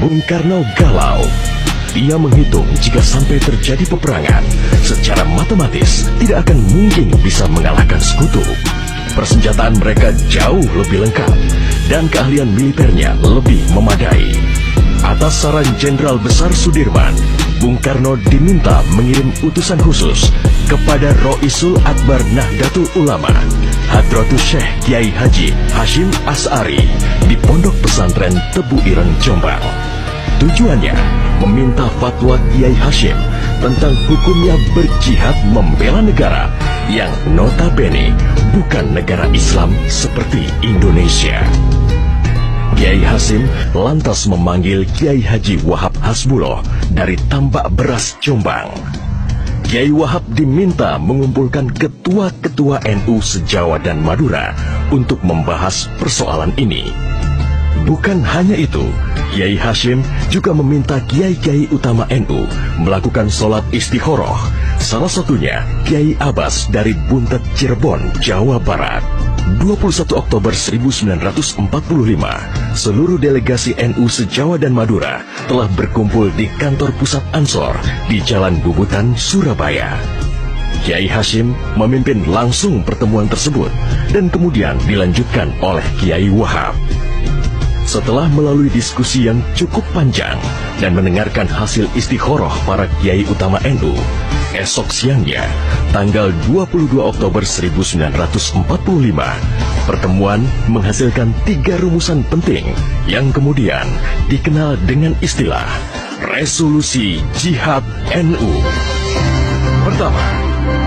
Bung Karno galau. Ia menghitung jika sampai terjadi peperangan, secara matematis tidak akan mungkin bisa mengalahkan sekutu. Persenjataan mereka jauh lebih lengkap dan keahlian militernya lebih memadai. Atas saran Jenderal Besar Sudirman, Bung Karno diminta mengirim utusan khusus kepada Roisul Akbar Nahdlatul Ulama, Hadratus Syekh Kiai Haji Hashim Asy'ari di Pondok Pesantren Tebu Ireng, Jombang. Tujuannya meminta fatwa Kiai Hashim tentang hukumnya berjihad membela negara yang notabene bukan negara Islam seperti Indonesia. Kiai Hashim lantas memanggil Kiai Haji Wahab Hasbuloh dari Tambak Beras, Jombang. Kiai Wahab diminta mengumpulkan ketua-ketua NU se-Jawa dan Madura untuk membahas persoalan ini. Bukan hanya itu, Kiai Hashim juga meminta kiai-kiai utama NU melakukan sholat istikharah, salah satunya Kiai Abbas dari Buntet, Cirebon, Jawa Barat. 21 Oktober 1945, seluruh delegasi NU se-Jawa dan Madura telah berkumpul di kantor pusat Ansor di Jalan Bubutan, Surabaya. Kiai Hashim memimpin langsung pertemuan tersebut dan kemudian dilanjutkan oleh Kiai Wahab. Setelah melalui diskusi yang cukup panjang dan mendengarkan hasil istikharah para kiai utama NU, esok siangnya, tanggal 22 Oktober 1945, pertemuan menghasilkan 3 rumusan penting yang kemudian dikenal dengan istilah Resolusi Jihad NU. Pertama,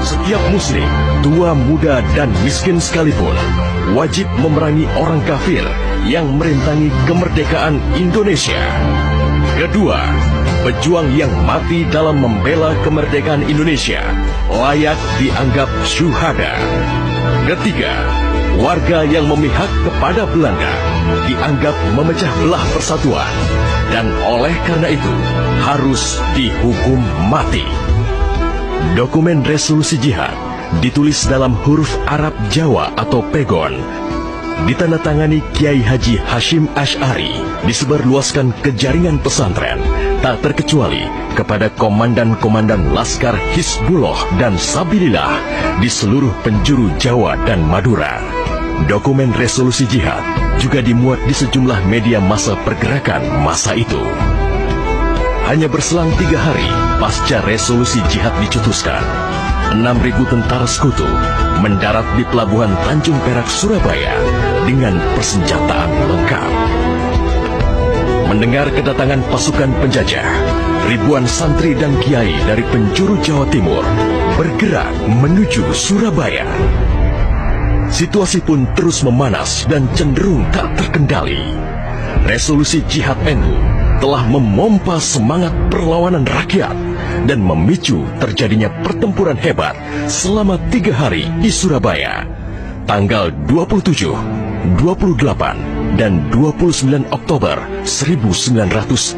setiap muslim, tua, muda, dan miskin sekalipun, wajib memerangi orang kafir yang merintangi kemerdekaan Indonesia. Kedua, pejuang yang mati dalam membela kemerdekaan Indonesia layak dianggap syuhada. Ketiga, warga yang memihak kepada Belanda dianggap memecah belah persatuan dan oleh karena itu harus dihukum mati. Dokumen resolusi jihad ditulis dalam huruf Arab Jawa atau pegon, ditandatangani Kiai Haji Hashim Asy'ari, disebarluaskan ke jaringan pesantren, tak terkecuali kepada komandan-komandan Laskar Hizbullah dan Sabilillah di seluruh penjuru Jawa dan Madura. Dokumen resolusi jihad juga dimuat di sejumlah media massa pergerakan masa itu. Hanya berselang 3 hari pasca resolusi jihad dicetuskan, 6.000 tentara sekutu mendarat di Pelabuhan Tanjung Perak, Surabaya dengan persenjataan lengkap. Mendengar kedatangan pasukan penjajah, ribuan santri dan kiai dari penjuru Jawa Timur bergerak menuju Surabaya. Situasi pun terus memanas dan cenderung tak terkendali. Resolusi jihad NU telah memompa semangat perlawanan rakyat dan memicu terjadinya pertempuran hebat selama 3 hari di Surabaya, tanggal 27, 28, dan 29 Oktober 1945.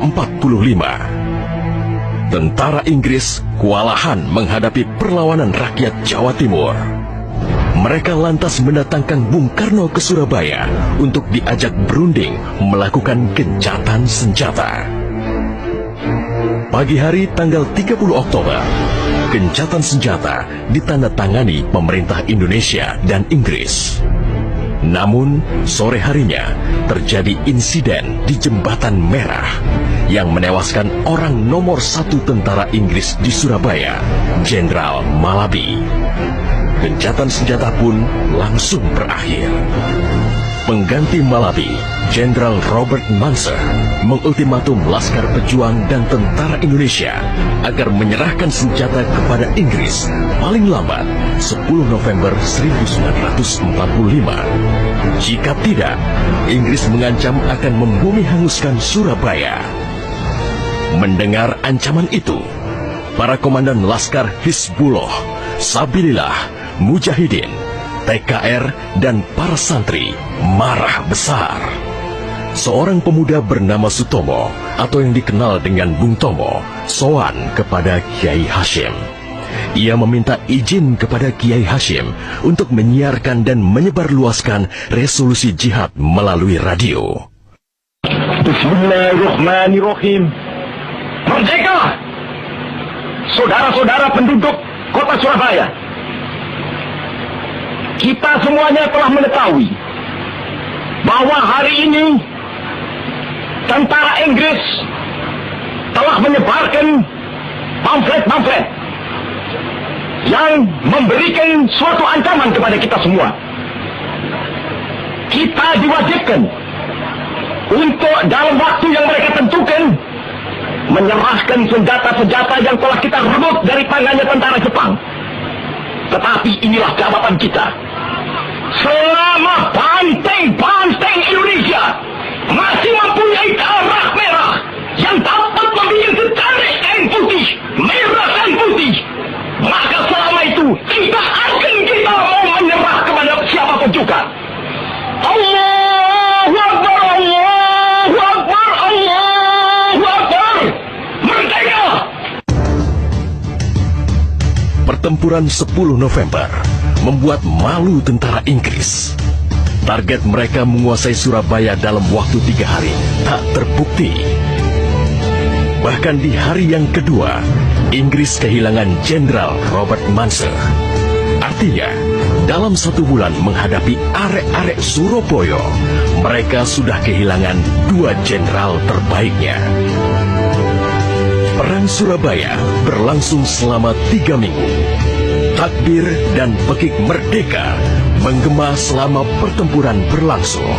Tentara Inggris kewalahan menghadapi perlawanan rakyat Jawa Timur. Mereka lantas mendatangkan Bung Karno ke Surabaya untuk diajak berunding melakukan gencatan senjata. Pagi hari tanggal 30 Oktober, gencatan senjata ditandatangani pemerintah Indonesia dan Inggris. Namun, sore harinya terjadi insiden di Jembatan Merah yang menewaskan orang nomor 1 tentara Inggris di Surabaya, Jenderal Malabi. Gencatan senjata pun langsung berakhir. Pengganti Malabi, Jenderal Robert Munser, mengultimatum Laskar Pejuang dan tentara Indonesia agar menyerahkan senjata kepada Inggris paling lambat 10 November 1945. Jika tidak, Inggris mengancam akan membumi hanguskan Surabaya. Mendengar ancaman itu, para komandan Laskar Hizbullah, Sabilillah, Mujahidin, TKR, dan para santri marah besar. Seorang pemuda bernama Sutomo atau yang dikenal dengan Bung Tomo sowan kepada Kiai Hashim. Ia meminta izin kepada Kiai Hashim untuk menyiarkan dan menyebarluaskan resolusi jihad melalui radio. Bismillahirrahmanirrahim. Merdeka! Saudara-saudara penduduk kota Surabaya, kita semuanya telah mengetahui bahwa hari ini tentara Inggris telah menyebarkan pamflet-pamflet yang memberikan suatu ancaman kepada kita semua. Kita diwajibkan untuk dalam waktu yang mereka tentukan menyerahkan senjata-senjata yang telah kita rebut dari tangannya tentara Jepang. Tetapi inilah jawaban kita. Selama banteng-banteng Indonesia masih mempunyai darah merah yang dapat membuat secarik kain putih, merah dan putih, maka selama itu tidak akan kita mau menyerah kepada siapapun juga. Allahu Akbar, Allahu Akbar, Allahu Akbar. Merdeka! Pertempuran 10 November membuat malu tentara Inggris. Target mereka menguasai Surabaya dalam waktu 3 hari tak terbukti. Bahkan di hari yang kedua, Inggris kehilangan Jenderal Robert Munser. Artinya, dalam 1 bulan menghadapi arek-arek Surabaya, mereka sudah kehilangan 2 jenderal terbaiknya. Perang Surabaya berlangsung selama 3 minggu. Takbir dan pekik merdeka menggema selama pertempuran berlangsung.